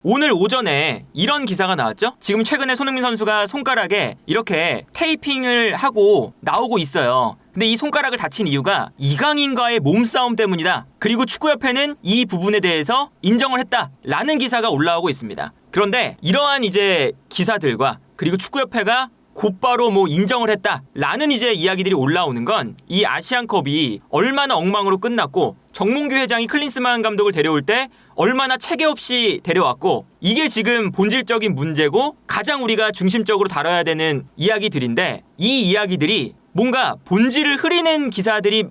오늘 오전에 이런 기사가 나왔죠? 지금 최근에 손흥민 선수가 손가락에 이렇게 테이핑을 하고 나오고 있어요. 근데 이 손가락을 다친 이유가 이강인과의 몸싸움 때문이다. 그리고 축구협회는 이 부분에 대해서 인정을 했다. 라는 기사가 올라오고 있습니다. 그런데 이러한 이제 기사들과 그리고 축구협회가 곧바로 인정을 했다. 라는 이제 이야기들이 올라오는 건 이 아시안컵이 얼마나 엉망으로 끝났고 정몽규 회장이 클린스만 감독을 데려올 때 얼마나 체계 없이 데려왔고 이게 지금 본질적인 문제고 가장 우리가 중심적으로 다뤄야 되는 이야기들인데 이 이야기들이 뭔가 본질을 흐리는 기사들이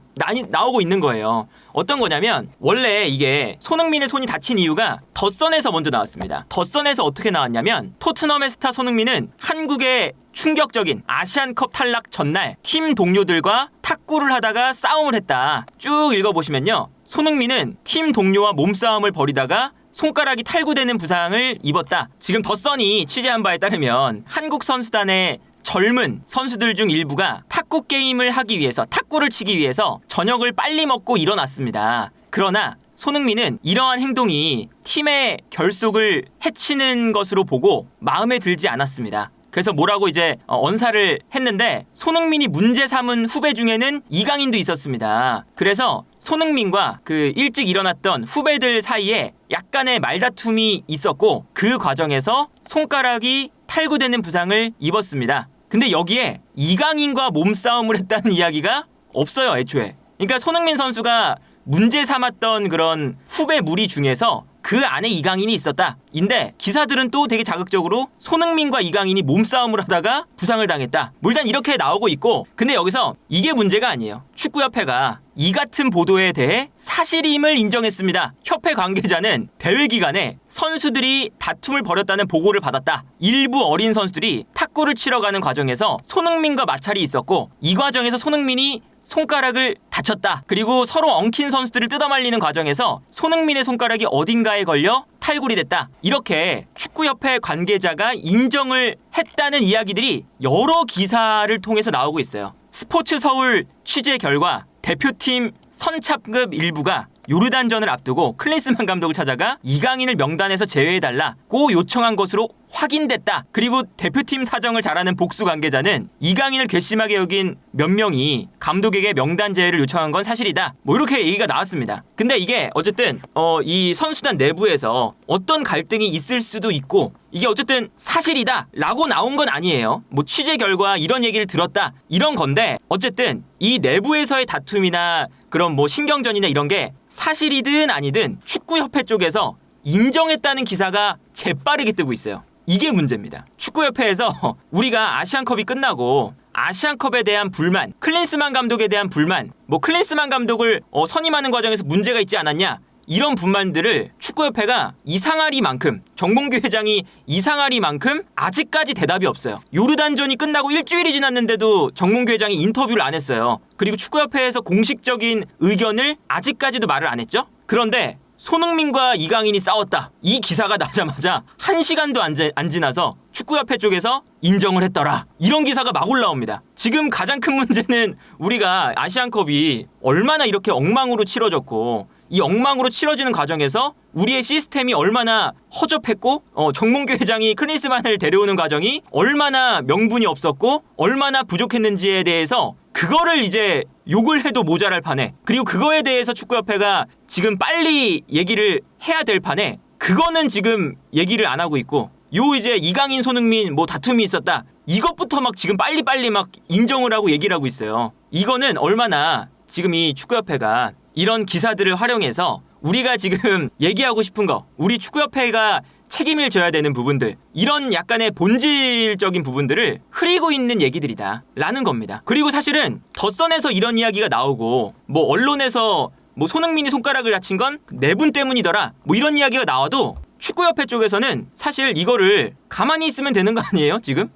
나오고 있는 거예요. 어떤 거냐면 원래 이게 손흥민의 손이 다친 이유가 덧선에서 먼저 나왔습니다. 덧선에서 어떻게 나왔냐면 토트넘의 스타 손흥민은 한국의 충격적인 아시안컵 탈락 전날 팀 동료들과 탁구를 하다가 싸움을 했다. 쭉 읽어보시면요. 손흥민은 팀 동료와 몸싸움을 벌이다가 손가락이 탈구되는 부상을 입었다. 지금 덧선이 취재한 바에 따르면 한국 선수단의 젊은 선수들 중 일부가 탁구 게임을 하기 위해서 탁구를 치기 위해서 저녁을 빨리 먹고 일어났습니다. 그러나 손흥민은 이러한 행동이 팀의 결속을 해치는 것으로 보고 마음에 들지 않았습니다. 그래서 뭐라고 이제 언사를 했는데 손흥민이 문제 삼은 후배 중에는 이강인도 있었습니다. 그래서 손흥민과 그 일찍 일어났던 후배들 사이에 약간의 말다툼이 있었고 그 과정에서 손가락이 탈구되는 부상을 입었습니다. 근데 여기에 이강인과 몸싸움을 했다는 이야기가 없어요, 애초에. 그러니까 손흥민 선수가 문제 삼았던 그런 후배 무리 중에서 그 안에 이강인이 있었다. 인데 기사들은 또 되게 자극적으로 손흥민과 이강인이 몸싸움을 하다가 부상을 당했다. 일단 이렇게 나오고 있고 근데 여기서 이게 문제가 아니에요. 축구협회가 이 같은 보도에 대해 사실임을 인정했습니다. 협회 관계자는 대회 기간에 선수들이 다툼을 벌였다는 보고를 받았다. 일부 어린 선수들이 탁구를 치러 가는 과정에서 손흥민과 마찰이 있었고 이 과정에서 손흥민이 손가락을 다쳤다. 그리고 서로 엉킨 선수들을 뜯어말리는 과정에서 손흥민의 손가락이 어딘가에 걸려 탈골이 됐다. 이렇게 축구협회 관계자가 인정을 했다는 이야기들이 여러 기사를 통해서 나오고 있어요. 스포츠 서울 취재 결과 대표팀 선착급 일부가 요르단전을 앞두고 클린스만 감독을 찾아가 이강인을 명단에서 제외해달라고 요청한 것으로 확인됐다. 그리고 대표팀 사정을 잘 아는 복수 관계자는 이강인을 괘씸하게 여긴 몇 명이 감독에게 명단 제외를 요청한 건 사실이다. 이렇게 얘기가 나왔습니다. 근데 이게 어쨌든 이 선수단 내부에서 어떤 갈등이 있을 수도 있고 이게 어쨌든 사실이다 라고 나온 건 아니에요. 취재 결과 이런 얘기를 들었다 이런 건데 어쨌든 이 내부에서의 다툼이나 그런 신경전이나 이런 게 사실이든 아니든 축구협회 쪽에서 인정했다는 기사가 재빠르게 뜨고 있어요. 이게 문제입니다. 축구협회에서 우리가 아시안컵이 끝나고 아시안컵에 대한 불만, 클린스만 감독에 대한 불만, 클린스만 감독을 선임하는 과정에서 문제가 있지 않았냐 이런 불만들을 축구협회가 이상하리만큼 정몽규 회장이 이상하리만큼 아직까지 대답이 없어요. 요르단전이 끝나고 일주일이 지났는데도 정몽규 회장이 인터뷰를 안 했어요. 그리고 축구협회에서 공식적인 의견을 아직까지도 말을 안 했죠. 그런데 손흥민과 이강인이 싸웠다. 이 기사가 나자마자 1시간도 안 지나서 축구협회 쪽에서 인정을 했더라. 이런 기사가 막 올라옵니다. 지금 가장 큰 문제는 우리가 아시안컵이 얼마나 이렇게 엉망으로 치러졌고 이 엉망으로 치러지는 과정에서 우리의 시스템이 얼마나 허접했고 정몽규 회장이 클린스만을 데려오는 과정이 얼마나 명분이 없었고 얼마나 부족했는지에 대해서 그거를 이제 욕을 해도 모자랄 판에 그리고 그거에 대해서 축구협회가 지금 빨리 얘기를 해야 될 판에 그거는 지금 얘기를 안 하고 있고 이제 이강인 손흥민 다툼이 있었다 이것부터 지금 빨리빨리 인정을 하고 얘기를 하고 있어요. 이거는 얼마나 지금 이 축구협회가 이런 기사들을 활용해서 우리가 지금 얘기하고 싶은 거 우리 축구협회가 책임을 져야 되는 부분들 이런 약간의 본질적인 부분들을 흐리고 있는 얘기들이다 라는 겁니다. 그리고 사실은 덧선에서 이런 이야기가 나오고 언론에서 손흥민이 손가락을 다친 건 네 분 때문이더라 이런 이야기가 나와도 축구협회 쪽에서는 사실 이거를 가만히 있으면 되는 거 아니에요 지금?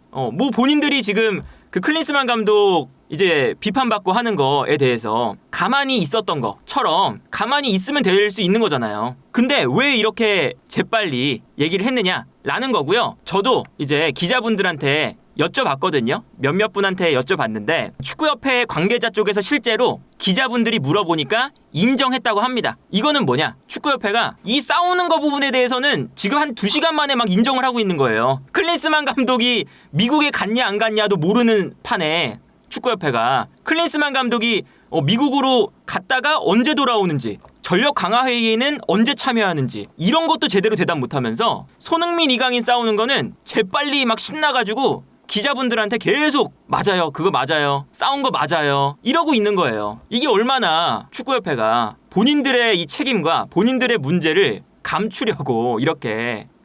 본인들이 지금 그 클린스만 감독 이제 비판받고 하는 거에 대해서 가만히 있었던 것처럼 가만히 있으면 될 수 있는 거잖아요. 근데 왜 이렇게 재빨리 얘기를 했느냐라는 거고요. 저도 이제 기자분들한테 여쭤봤거든요. 몇몇 분한테 여쭤봤는데 축구협회 관계자 쪽에서 실제로 기자분들이 물어보니까 인정했다고 합니다. 이거는 뭐냐? 축구협회가 이 싸우는 거 부분에 대해서는 지금 한 2시간 만에 막 인정을 하고 있는 거예요. 클린스만 감독이 미국에 갔냐 안 갔냐도 모르는 판에 축구협회가 클린스만 감독이 미국으로 갔다가 언제 돌아오는지, 전력 강화 회의에는 언제 참여하는지 이런 것도 제대로 대답 못하면서 손흥민 이강인 싸우는 거는 재빨리 막 신나가지고 기자분들한테 계속 맞아요, 그거 맞아요, 싸운 거 맞아요 이러고 있는 거예요. 이게 얼마나 축구협회가 본인들의 이 책임과 본인들의 문제를 감추려고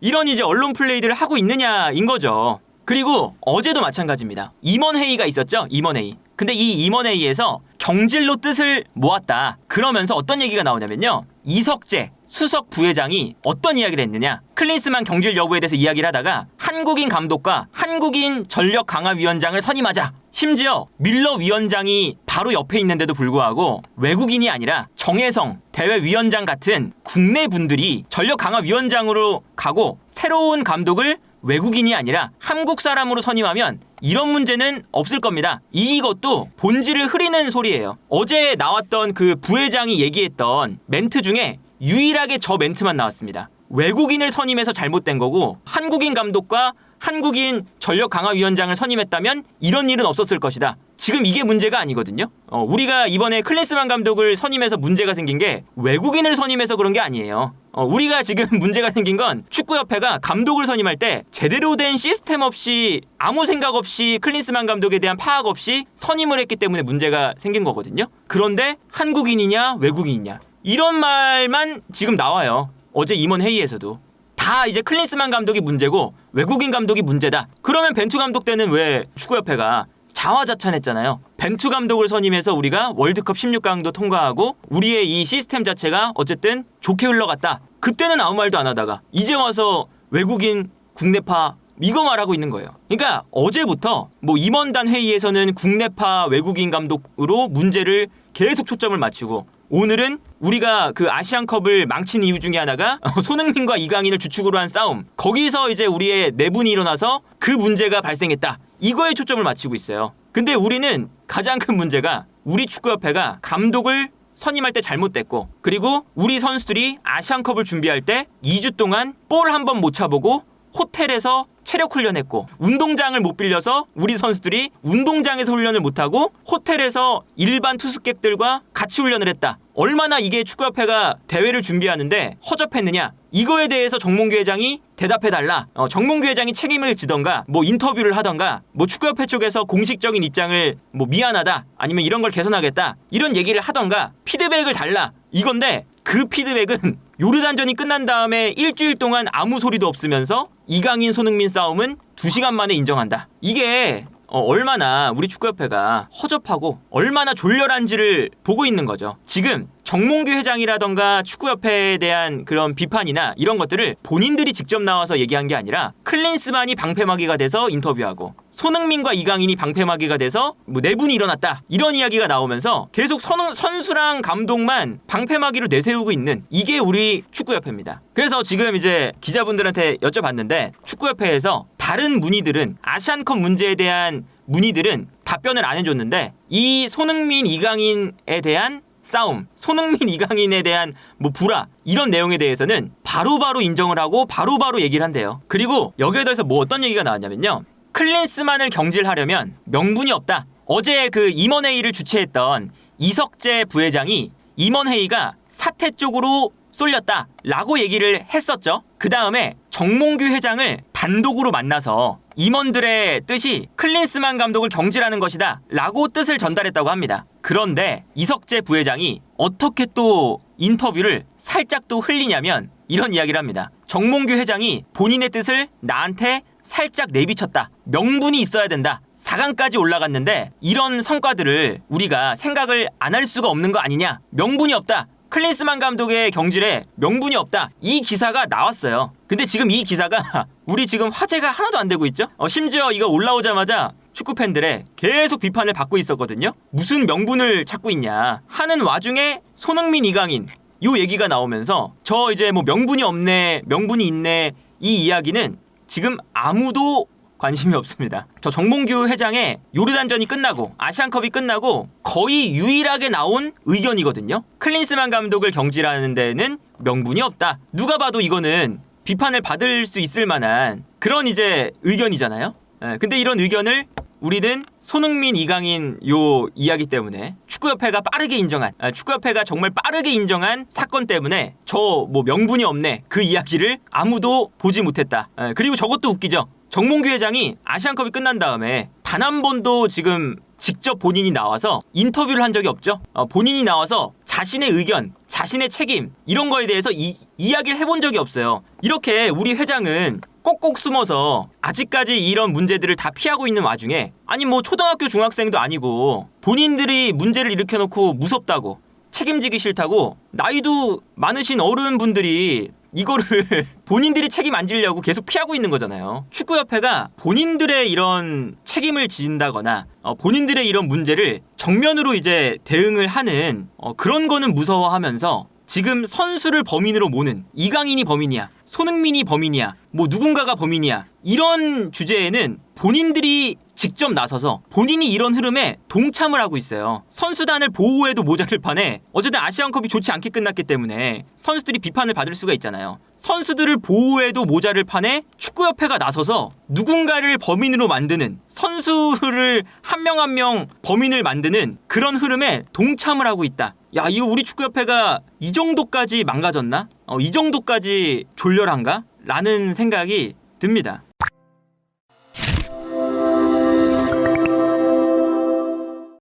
이런 이제 언론 플레이들을 하고 있느냐인 거죠. 그리고 어제도 마찬가지입니다. 임원회의가 있었죠. 임원회의. 근데 이 임원회의에서 경질로 뜻을 모았다. 그러면서 어떤 얘기가 나오냐면요. 이석재 수석 부회장이 어떤 이야기를 했느냐. 클린스만 경질 여부에 대해서 이야기를 하다가 한국인 감독과 한국인 전력 강화 위원장을 선임하자. 심지어 밀러 위원장이 바로 옆에 있는데도 불구하고 외국인이 아니라 정혜성 대외위원장 같은 국내 분들이 전력 강화 위원장으로 가고 새로운 감독을 외국인이 아니라 한국 사람으로 선임하면 이런 문제는 없을 겁니다. 이것도 본질을 흐리는 소리예요. 어제 나왔던 그 부회장이 얘기했던 멘트 중에 유일하게 저 멘트만 나왔습니다. 외국인을 선임해서 잘못된 거고 한국인 감독과 한국인 전력 강화 위원장을 선임했다면 이런 일은 없었을 것이다. 지금 이게 문제가 아니거든요. 우리가 이번에 클린스만 감독을 선임해서 문제가 생긴 게 외국인을 선임해서 그런 게 아니에요. 우리가 지금 문제가 생긴 건 축구협회가 감독을 선임할 때 제대로 된 시스템 없이 아무 생각 없이 클린스만 감독에 대한 파악 없이 선임을 했기 때문에 문제가 생긴 거거든요. 그런데 한국인이냐 외국인이냐 이런 말만 지금 나와요. 어제 임원 회의에서도. 다 이제 클린스만 감독이 문제고 외국인 감독이 문제다. 그러면 벤투 감독 때는 왜 축구협회가 자화자찬했잖아요. 벤투 감독을 선임해서 우리가 월드컵 16강도 통과하고 우리의 이 시스템 자체가 어쨌든 좋게 흘러갔다. 그때는 아무 말도 안 하다가 이제 와서 외국인 국내파 이거 말하고 있는 거예요. 그러니까 어제부터 임원단 회의에서는 국내파 외국인 감독으로 문제를 계속 초점을 맞추고 오늘은 우리가 그 아시안컵을 망친 이유 중에 하나가 손흥민과 이강인을 주축으로 한 싸움. 거기서 이제 우리의 내분이 일어나서 그 문제가 발생했다. 이거에 초점을 맞추고 있어요. 근데 우리는 가장 큰 문제가 우리 축구협회가 감독을 선임할 때 잘못됐고 그리고 우리 선수들이 아시안컵을 준비할 때 2주 동안 볼 한 번 못 차보고 호텔에서 체력 훈련했고 운동장을 못 빌려서 우리 선수들이 운동장에서 훈련을 못하고 호텔에서 일반 투숙객들과 같이 훈련을 했다. 얼마나 이게 축구협회가 대회를 준비하는데 허접했느냐. 이거에 대해서 정몽규 회장이 대답해달라. 정몽규 회장이 책임을 지던가 인터뷰를 하던가 축구협회 쪽에서 공식적인 입장을 미안하다 아니면 이런 걸 개선하겠다 이런 얘기를 하던가 피드백을 달라 이건데 그 피드백은 요르단전이 끝난 다음에 일주일 동안 아무 소리도 없으면서 이강인 손흥민 싸움은 2시간 만에 인정한다. 이게 얼마나 우리 축구협회가 허접하고 얼마나 졸렬한지를 보고 있는 거죠. 지금 정몽규 회장이라던가 축구협회에 대한 그런 비판이나 이런 것들을 본인들이 직접 나와서 얘기한 게 아니라 클린스만이 방패막이가 돼서 인터뷰하고 손흥민과 이강인이 방패막이가 돼서 내분이 일어났다 이런 이야기가 나오면서 계속 선수랑 감독만 방패막이로 내세우고 있는 이게 우리 축구협회입니다. 그래서 지금 이제 기자분들한테 여쭤봤는데 축구협회에서 다른 문의들은 아시안컵 문제에 대한 문의들은 답변을 안 해줬는데 이 손흥민 이강인에 대한 싸움, 손흥민 이강인에 대한 불화 이런 내용에 대해서는 바로바로 인정을 하고 바로바로 얘기를 한대요. 그리고 여기에 대해서 어떤 얘기가 나왔냐면요. 클린스만을 경질하려면 명분이 없다. 어제 그 임원회의를 주최했던 이석재 부회장이 임원회의가 사퇴 쪽으로 쏠렸다라고 얘기를 했었죠. 그 다음에 정몽규 회장을 단독으로 만나서 임원들의 뜻이 클린스만 감독을 경질하는 것이다 라고 뜻을 전달했다고 합니다. 그런데 이석재 부회장이 어떻게 또 인터뷰를 살짝 또 흘리냐면 이런 이야기를 합니다. 정몽규 회장이 본인의 뜻을 나한테 살짝 내비쳤다. 명분이 있어야 된다. 4강까지 올라갔는데 이런 성과들을 우리가 생각을 안 할 수가 없는 거 아니냐. 명분이 없다. 클린스만 감독의 경질에 명분이 없다. 이 기사가 나왔어요. 근데 지금 이 기사가 우리 지금 화제가 하나도 안 되고 있죠. 심지어 이거 올라오자마자 축구팬들의 계속 비판을 받고 있었거든요. 무슨 명분을 찾고 있냐 하는 와중에 손흥민 이강인 요 얘기가 나오면서 저 이제 명분이 없네 명분이 있네 이 이야기는 지금 아무도 관심이 없습니다. 저 정몽규 회장의 요르단전이 끝나고 아시안컵이 끝나고 거의 유일하게 나온 의견이거든요. 클린스만 감독을 경질하는 데는 명분이 없다. 누가 봐도 이거는 비판을 받을 수 있을 만한 그런 이제 의견이잖아요. 근데 이런 의견을 우리는 손흥민, 이강인 요 이야기 때문에 축구협회가 빠르게 인정한 축구협회가 정말 빠르게 인정한 사건 때문에 저 뭐 명분이 없네 그 이야기를 아무도 보지 못했다. 그리고 저것도 웃기죠. 정몽규 회장이 아시안컵이 끝난 다음에 단 한 번도 지금 직접 본인이 나와서 인터뷰를 한 적이 없죠. 본인이 나와서 자신의 의견, 자신의 책임 이런 거에 대해서 이야기를 해본 적이 없어요. 이렇게 우리 회장은 꼭꼭 숨어서 아직까지 이런 문제들을 다 피하고 있는 와중에 아니 뭐 초등학교 중학생도 아니고 본인들이 문제를 일으켜놓고 무섭다고 책임지기 싫다고 나이도 많으신 어른분들이 이거를 본인들이 책임 안 지려고 계속 피하고 있는 거잖아요. 축구협회가 본인들의 이런 책임을 진다거나 본인들의 이런 문제를 정면으로 이제 대응을 하는 그런 거는 무서워하면서 지금 선수를 범인으로 모는 이강인이 범인이야, 손흥민이 범인이야, 뭐 누군가가 범인이야 이런 주제에는 본인들이 직접 나서서 본인이 이런 흐름에 동참을 하고 있어요. 선수단을 보호해도 모자랄 판에 어쨌든 아시안컵이 좋지 않게 끝났기 때문에 선수들이 비판을 받을 수가 있잖아요. 선수들을 보호해도 모자랄 판에 축구협회가 나서서 누군가를 범인으로 만드는 선수를 한 명 한 명 범인을 만드는 그런 흐름에 동참을 하고 있다. 야, 이거 우리 축구협회가 이 정도까지 망가졌나? 이 정도까지 졸렬한가? 라는 생각이 듭니다.